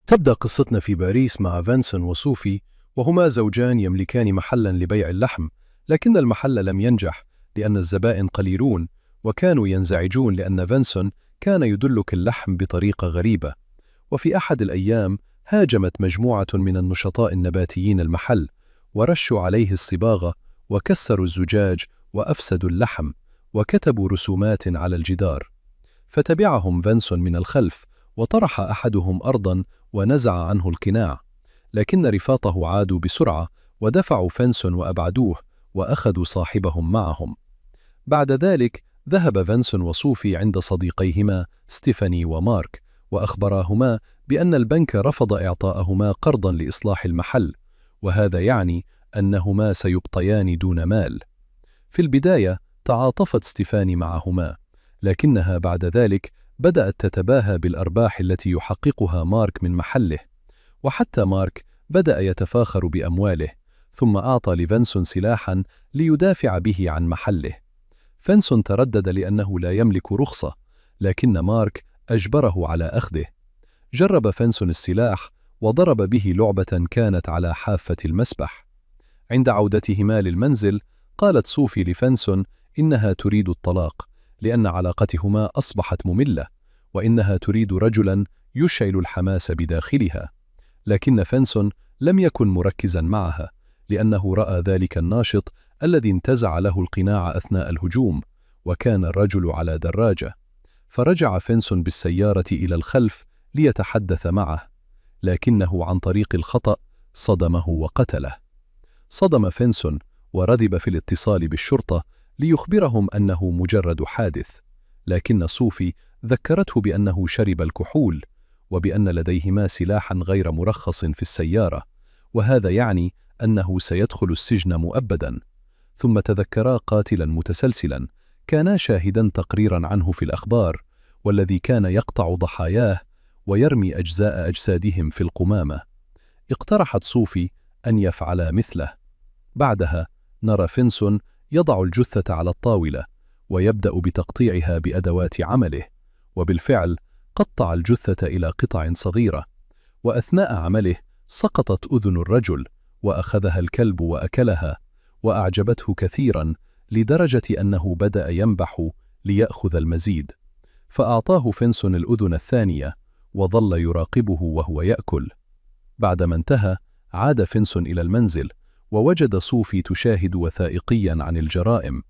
تبدأ قصتنا في باريس مع فينسون وصوفي، وهما زوجان يملكان محلا لبيع اللحم، لكن المحل لم ينجح لأن الزبائن قليلون، وكانوا ينزعجون لأن فينسون كان يدلك اللحم بطريقة غريبة. وفي أحد الأيام هاجمت مجموعة من النشطاء النباتيين المحل، ورشوا عليه الصباغة، وكسروا الزجاج، وأفسدوا اللحم، وكتبوا رسومات على الجدار. فتبعهم فينسون من الخلف، وطرح أحدهم أرضا ونزع عنه القناع، لكن رفاقه عادوا بسرعة ودفعوا فينسون وأبعدوه، وأخذوا صاحبهم معهم. بعد ذلك ذهب فينسون وصوفي عند صديقيهما ستيفاني ومارك، وأخبراهما بأن البنك رفض إعطاءهما قرضا لإصلاح المحل، وهذا يعني أنهما سيبقيان دون مال. في البداية تعاطفت ستيفاني معهما، لكنها بعد ذلك بدأت تتباهى بالأرباح التي يحققها مارك من محله، وحتى مارك بدأ يتفاخر بأمواله، ثم أعطى لفينسون سلاحا ليدافع به عن محله. فينسون تردد لأنه لا يملك رخصة، لكن مارك أجبره على أخذه. جرب فينسون السلاح وضرب به لعبة كانت على حافة المسبح. عند عودتهما للمنزل قالت صوفي لفينسون إنها تريد الطلاق، لأن علاقتهما أصبحت مملة، وإنها تريد رجلا يشعل الحماس بداخلها. لكن فينسون لم يكن مركزا معها، لأنه رأى ذلك الناشط الذي انتزع له القناع أثناء الهجوم، وكان الرجل على دراجة. فرجع فينسون بالسيارة إلى الخلف ليتحدث معه، لكنه عن طريق الخطأ صدمه وقتله. صدم فينسون ورغب في الاتصال بالشرطة ليخبرهم أنه مجرد حادث، لكن صوفي ذكرته بأنه شرب الكحول، وبأن لديهما سلاحا غير مرخص في السيارة، وهذا يعني أنه سيدخل السجن مؤبدا. ثم تذكرا قاتلا متسلسلا كانا شاهدا تقريرا عنه في الأخبار، والذي كان يقطع ضحاياه ويرمي أجزاء أجسادهم في القمامة. اقترحت صوفي أن يفعلا مثله. بعدها نرى فينسون يضع الجثة على الطاولة، ويبدأ بتقطيعها بأدوات عمله، وبالفعل قطع الجثة إلى قطع صغيرة، وأثناء عمله سقطت أذن الرجل، وأخذها الكلب وأكلها، وأعجبته كثيرا لدرجة أنه بدأ ينبح ليأخذ المزيد. فأعطاه فينسون الأذن الثانية، وظل يراقبه وهو يأكل. بعدما انتهى عاد فينسون إلى المنزل، ووجد صوفي تشاهد وثائقيا عن الجرائم.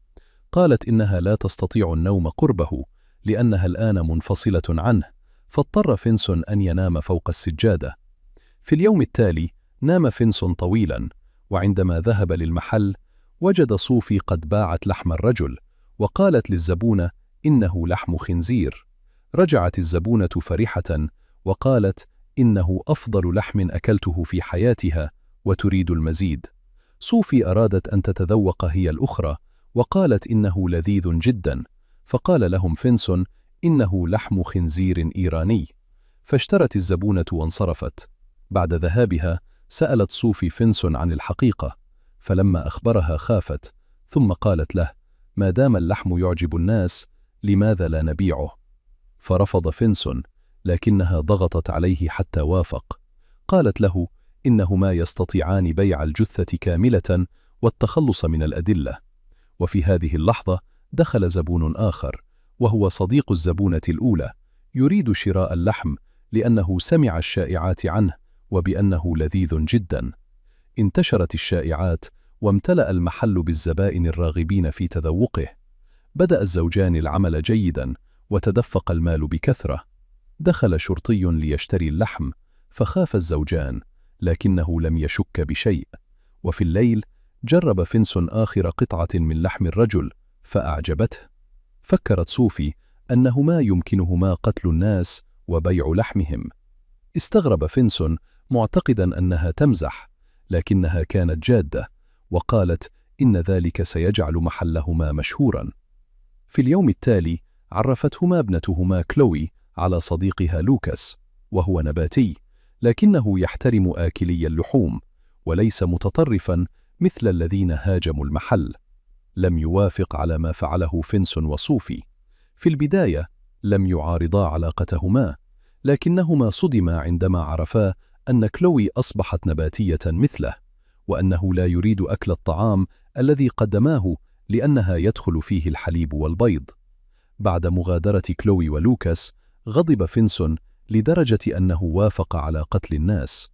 قالت إنها لا تستطيع النوم قربه لأنها الآن منفصلة عنه، فاضطر فينسون أن ينام فوق السجادة. في اليوم التالي نام فينسون طويلا، وعندما ذهب للمحل وجد صوفي قد باعت لحم الرجل، وقالت للزبونة إنه لحم خنزير. رجعت الزبونة فرحة وقالت إنه أفضل لحم أكلته في حياتها وتريد المزيد. صوفي أرادت أن تتذوق هي الأخرى، وقالت إنه لذيذ جدا، فقال لهم فينسون إنه لحم خنزير إيراني، فاشترت الزبونة وانصرفت. بعد ذهابها سألت صوفي فينسون عن الحقيقة، فلما أخبرها خافت، ثم قالت له: ما دام اللحم يعجب الناس لماذا لا نبيعه؟ فرفض فينسون، لكنها ضغطت عليه حتى وافق. قالت له إنهما يستطيعان بيع الجثة كاملة والتخلص من الأدلة. وفي هذه اللحظة دخل زبون آخر، وهو صديق الزبونة الأولى، يريد شراء اللحم لأنه سمع الشائعات عنه وبأنه لذيذ جدا. انتشرت الشائعات وامتلأ المحل بالزبائن الراغبين في تذوقه. بدأ الزوجان العمل جيدا وتدفق المال بكثرة. دخل شرطي ليشتري اللحم، فخاف الزوجان، لكنه لم يشك بشيء. وفي الليل جرب فينسون آخر قطعة من لحم الرجل فأعجبته. فكرت صوفي أنهما يمكنهما قتل الناس وبيع لحمهم. استغرب فينسون معتقدا أنها تمزح، لكنها كانت جادة، وقالت إن ذلك سيجعل محلهما مشهورا. في اليوم التالي عرفتهما ابنتهما كلوي على صديقها لوكاس، وهو نباتي، لكنه يحترم آكلي اللحوم وليس متطرفا مثل الذين هاجموا المحل. لم يوافق على ما فعله فينسون وصوفي. في البداية لم يعارضا علاقتهما، لكنهما صدما عندما عرفا أن كلوي أصبحت نباتية مثله، وأنه لا يريد أكل الطعام الذي قدماه لأنها يدخل فيه الحليب والبيض. بعد مغادرة كلوي ولوكاس، غضب فينسون لدرجة أنه وافق على قتل الناس.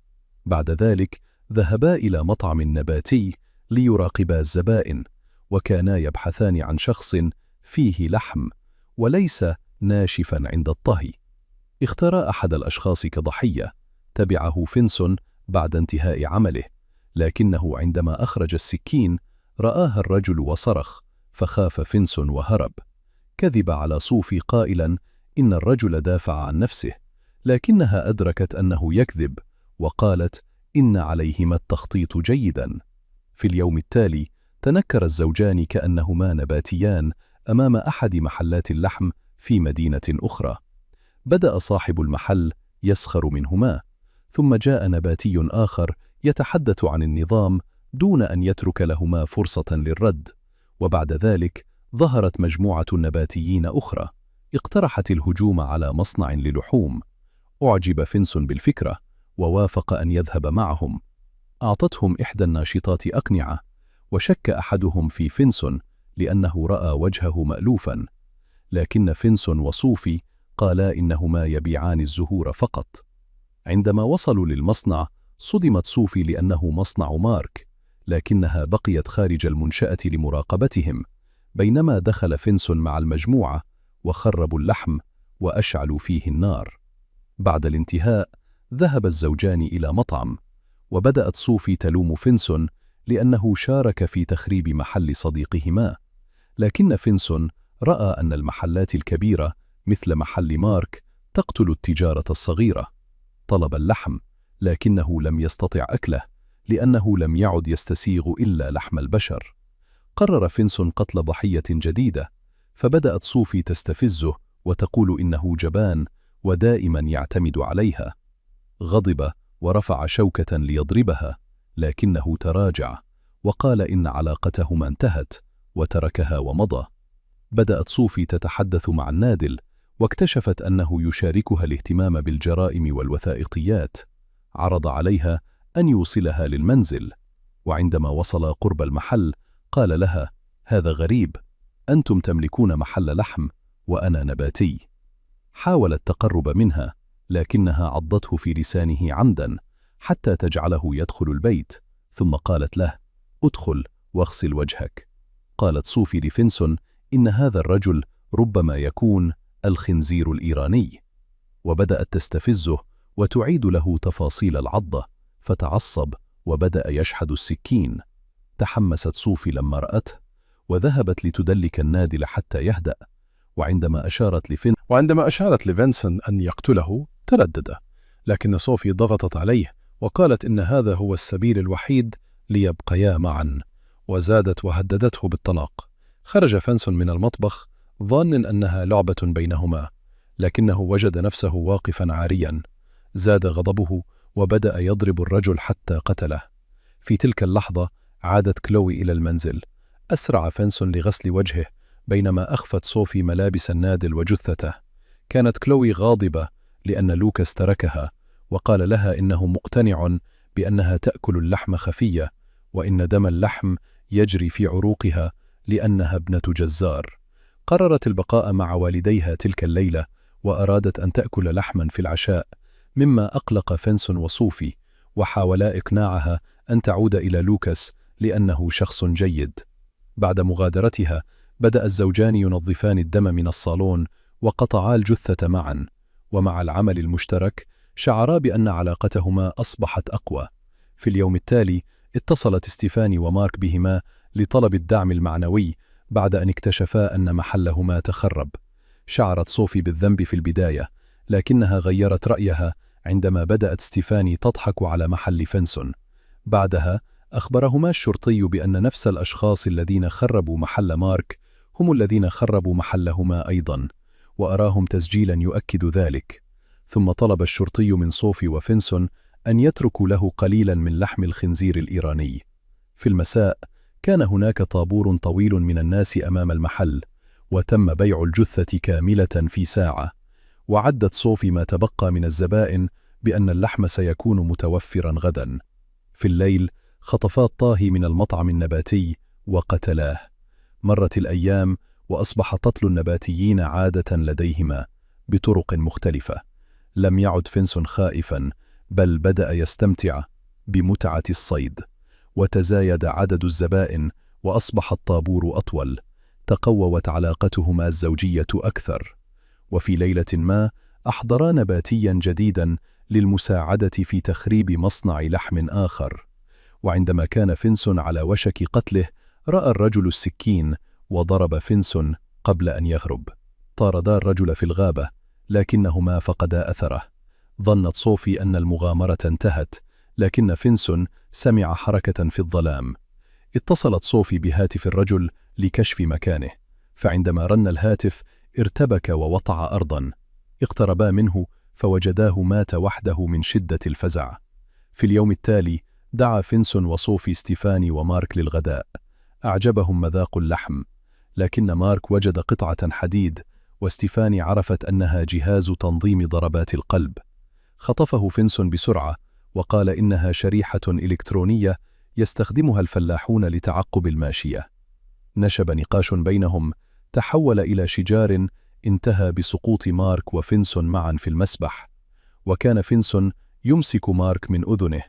بعد ذلك ذهبا إلى مطعم نباتي ليراقبا الزبائن، وكانا يبحثان عن شخص فيه لحم وليس ناشفا عند الطهي. اختار أحد الأشخاص كضحية، تبعه فينسون بعد انتهاء عمله، لكنه عندما أخرج السكين رآها الرجل وصرخ، فخاف فينسون وهرب. كذب على صوفي قائلا إن الرجل دافع عن نفسه، لكنها أدركت أنه يكذب وقالت إن عليهما التخطيط جيدا. في اليوم التالي تنكر الزوجان كأنهما نباتيان أمام أحد محلات اللحم في مدينة أخرى. بدأ صاحب المحل يسخر منهما، ثم جاء نباتي آخر يتحدث عن النظام دون أن يترك لهما فرصة للرد. وبعد ذلك ظهرت مجموعة نباتيين أخرى اقترحت الهجوم على مصنع للحوم. أعجب فينسون بالفكرة ووافق أن يذهب معهم. أعطتهم إحدى الناشطات أقنعة، وشك أحدهم في فينسون لأنه رأى وجهه مألوفا، لكن فينسون وصوفي قالا إنهما يبيعان الزهور فقط. عندما وصلوا للمصنع صدمت صوفي لأنه مصنع مارك، لكنها بقيت خارج المنشأة لمراقبتهم، بينما دخل فينسون مع المجموعة وخربوا اللحم وأشعلوا فيه النار. بعد الانتهاء ذهب الزوجان إلى مطعم، وبدأت صوفي تلوم فينسون لأنه شارك في تخريب محل صديقهما، لكن فينسون رأى أن المحلات الكبيرة مثل محل مارك تقتل التجارة الصغيرة. طلب اللحم، لكنه لم يستطع أكله لأنه لم يعد يستسيغ إلا لحم البشر. قرر فينسون قتل ضحية جديدة، فبدأت صوفي تستفزه وتقول إنه جبان ودائما يعتمد عليها. غضب ورفع شوكة ليضربها، لكنه تراجع وقال إن علاقتهما انتهت وتركها ومضى. بدأت صوفي تتحدث مع النادل، واكتشفت أنه يشاركها الاهتمام بالجرائم والوثائقيات. عرض عليها أن يوصلها للمنزل، وعندما وصل قرب المحل قال لها: هذا غريب، أنتم تملكون محل لحم وأنا نباتي. حاول التقرب منها، لكنها عضته في لسانه عمدا حتى تجعله يدخل البيت، ثم قالت له: ادخل واغسل وجهك. قالت صوفي لفينسون إن هذا الرجل ربما يكون الخنزير الإيراني، وبدأت تستفزه وتعيد له تفاصيل العضة، فتعصب وبدأ يشحذ السكين. تحمست صوفي لما رأته، وذهبت لتدلك النادل حتى يهدأ. وعندما أشارت لفينسون أن يقتله تردد، لكن صوفي ضغطت عليه وقالت إن هذا هو السبيل الوحيد ليبقيا معا، وزادت وهددته بالطلاق. خرج فينسون من المطبخ ظانا أنها لعبة بينهما، لكنه وجد نفسه واقفا عاريا. زاد غضبه وبدأ يضرب الرجل حتى قتله. في تلك اللحظة عادت كلوي إلى المنزل. أسرع فينسون لغسل وجهه، بينما أخفت صوفي ملابس النادل وجثته. كانت كلوي غاضبة لأن لوكاس تركها، وقال لها إنه مقتنع بأنها تأكل اللحم خفية، وإن دم اللحم يجري في عروقها لأنها ابنة جزار. قررت البقاء مع والديها تلك الليلة، وأرادت أن تأكل لحما في العشاء، مما أقلق فينسون وصوفي، وحاولا إقناعها أن تعود إلى لوكاس لأنه شخص جيد. بعد مغادرتها بدأ الزوجان ينظفان الدم من الصالون وقطعا الجثة معا، ومع العمل المشترك شعرا بأن علاقتهما أصبحت أقوى. في اليوم التالي اتصلت ستيفاني ومارك بهما لطلب الدعم المعنوي بعد أن اكتشفا أن محلهما تخرب. شعرت صوفي بالذنب في البداية، لكنها غيرت رأيها عندما بدأت ستيفاني تضحك على محل فينسون. بعدها أخبرهما الشرطي بأن نفس الأشخاص الذين خربوا محل مارك هم الذين خربوا محلهما أيضا، وأراهم تسجيلا يؤكد ذلك. ثم طلب الشرطي من صوفي وفينسون أن يتركوا له قليلا من لحم الخنزير الإيراني. في المساء كان هناك طابور طويل من الناس أمام المحل، وتم بيع الجثة كاملة في ساعة. وعدت صوفي ما تبقى من الزبائن بأن اللحم سيكون متوفرا غدا. في الليل خطفا طاهي من المطعم النباتي وقتلاه. مرت الأيام وأصبح قتل النباتيين عادة لديهما بطرق مختلفة. لم يعد فينسون خائفا، بل بدأ يستمتع بمتعة الصيد، وتزايد عدد الزبائن وأصبح الطابور أطول. تقوت علاقتهما الزوجية أكثر، وفي ليلة ما أحضرا نباتيا جديدا للمساعدة في تخريب مصنع لحم آخر. وعندما كان فينسون على وشك قتله، رأى الرجل السكين وضرب فينسون قبل أن يهرب. طاردا الرجل في الغابة، لكنهما فقدا أثره. ظنت صوفي أن المغامرة انتهت، لكن فينسون سمع حركة في الظلام. اتصلت صوفي بهاتف الرجل لكشف مكانه، فعندما رن الهاتف ارتبك ووطع أرضا. اقتربا منه فوجداه مات وحده من شدة الفزع. في اليوم التالي دعا فينسون وصوفي ستيفاني ومارك للغداء. أعجبهم مذاق اللحم، لكن مارك وجد قطعة حديد، وستيفاني عرفت أنها جهاز تنظيم ضربات القلب. خطفه فينسون بسرعة وقال إنها شريحة إلكترونية يستخدمها الفلاحون لتعقب الماشية. نشب نقاش بينهم تحول إلى شجار انتهى بسقوط مارك وفينسون معا في المسبح، وكان فينسون يمسك مارك من أذنه.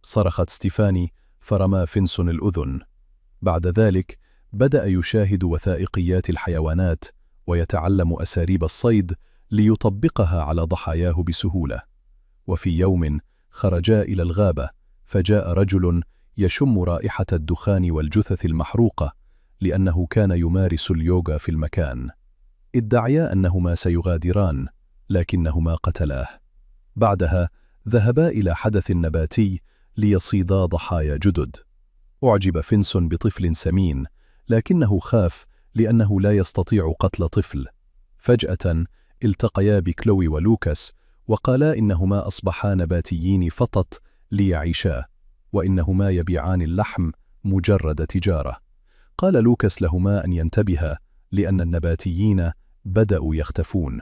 صرخت ستيفاني فرمى فينسون الأذن. بعد ذلك بدأ يشاهد وثائقيات الحيوانات ويتعلم أساليب الصيد ليطبقها على ضحاياه بسهولة. وفي يوم خرجا إلى الغابة، فجاء رجل يشم رائحة الدخان والجثث المحروقة لأنه كان يمارس اليوغا في المكان. ادعيا أنهما سيغادران، لكنهما قتلاه. بعدها ذهبا إلى حدث نباتي ليصيدا ضحايا جدد. أعجب فينسون بطفل سمين، لكنه خاف لأنه لا يستطيع قتل طفل. فجأة التقيا بكلوي ولوكاس وقالا إنهما أصبحا نباتيين فقط ليعيشا، وإنهما يبيعان اللحم مجرد تجارة. قال لوكاس لهما أن ينتبها لأن النباتيين بدأوا يختفون،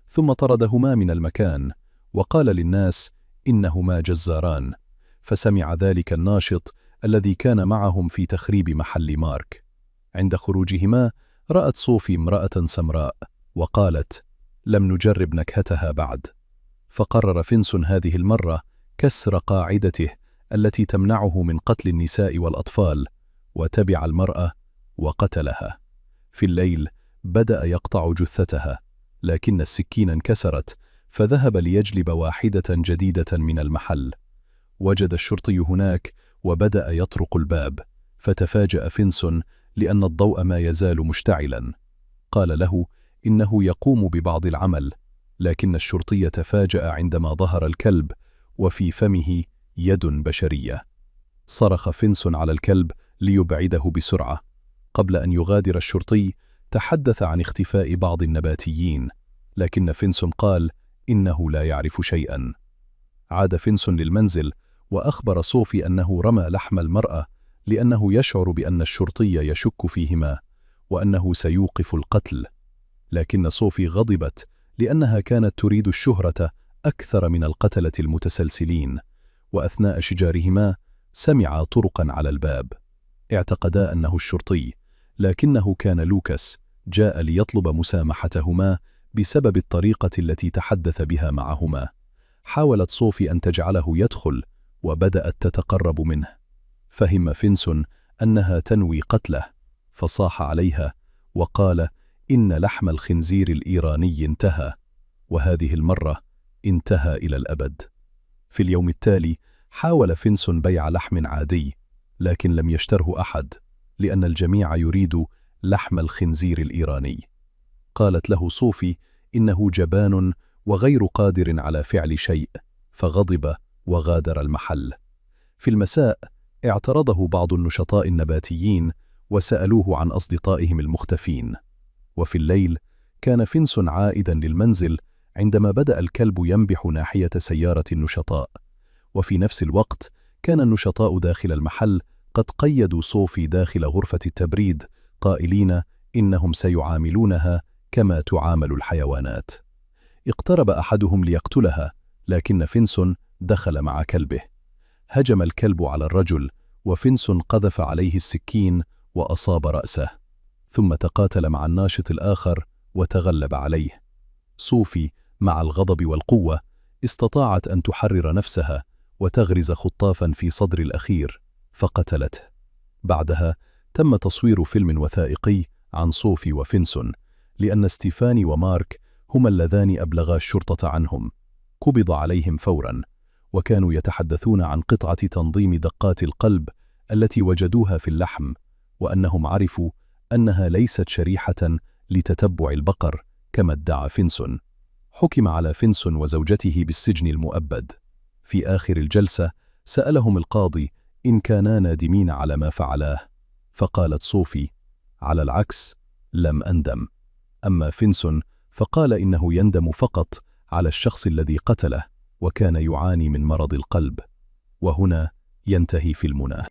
ثم طردهما من المكان وقال للناس إنهما جزاران. فسمع ذلك الناشط الذي كان معهم في تخريب محل مارك. عند خروجهما رأت صوفي امرأة سمراء وقالت: لم نجرب نكهتها بعد. فقرر فينسون هذه المرة كسر قاعدته التي تمنعه من قتل النساء والأطفال، وتبع المرأة وقتلها. في الليل بدأ يقطع جثتها، لكن السكين انكسرت، فذهب ليجلب واحدة جديدة من المحل. وجد الشرطي هناك وبدأ يطرق الباب، فتفاجأ فينسون لأن الضوء ما يزال مشتعلا. قال له إنه يقوم ببعض العمل، لكن الشرطي تفاجأ عندما ظهر الكلب وفي فمه يد بشرية. صرخ فينسون على الكلب ليبعده بسرعة. قبل أن يغادر الشرطي تحدث عن اختفاء بعض النباتيين، لكن فينسون قال إنه لا يعرف شيئا. عاد فينسون للمنزل وأخبر صوفي أنه رمى لحم المرأة لأنه يشعر بأن الشرطي يشك فيهما وأنه سيوقف القتل. لكن صوفي غضبت لأنها كانت تريد الشهرة أكثر من القتلة المتسلسلين. وأثناء شجارهما سمعا طرقا على الباب. اعتقدا أنه الشرطي، لكنه كان لوكاس جاء ليطلب مسامحتهما بسبب الطريقة التي تحدث بها معهما. حاولت صوفي أن تجعله يدخل وبدأت تتقرب منه. فهم فينسون أنها تنوي قتله، فصاح عليها وقال إن لحم الخنزير الإيراني انتهى، وهذه المرة انتهى إلى الأبد. في اليوم التالي حاول فينسون بيع لحم عادي، لكن لم يشتره أحد لأن الجميع يريد لحم الخنزير الإيراني. قالت له صوفي إنه جبان وغير قادر على فعل شيء، فغضب وغادر المحل. في المساء اعترضه بعض النشطاء النباتيين وسألوه عن أصدقائهم المختفين. وفي الليل كان فينسون عائدا للمنزل عندما بدأ الكلب ينبح ناحية سيارة النشطاء. وفي نفس الوقت كان النشطاء داخل المحل قد قيدوا صوفي داخل غرفة التبريد، قائلين إنهم سيعاملونها كما تعامل الحيوانات. اقترب أحدهم ليقتلها، لكن فينسون دخل مع كلبه. هجم الكلب على الرجل، وفينسون قذف عليه السكين وأصاب رأسه، ثم تقاتل مع الناشط الآخر وتغلب عليه. صوفي مع الغضب والقوة استطاعت أن تحرر نفسها وتغرز خطافا في صدر الأخير فقتلته. بعدها تم تصوير فيلم وثائقي عن صوفي وفينسون، لأن ستيفاني ومارك هما اللذان أبلغا الشرطة عنهم. قبض عليهم فورا، وكانوا يتحدثون عن قطعة تنظيم دقات القلب التي وجدوها في اللحم، وأنهم عرفوا أنها ليست شريحة لتتبع البقر كما ادعى فينسون. حكم على فينسون وزوجته بالسجن المؤبد. في آخر الجلسة سألهم القاضي إن كانا نادمين على ما فعلاه، فقالت صوفي: على العكس، لم أندم. أما فينسون فقال إنه يندم فقط على الشخص الذي قتله، وكان يعاني من مرض القلب. وهنا ينتهي فيلمنا.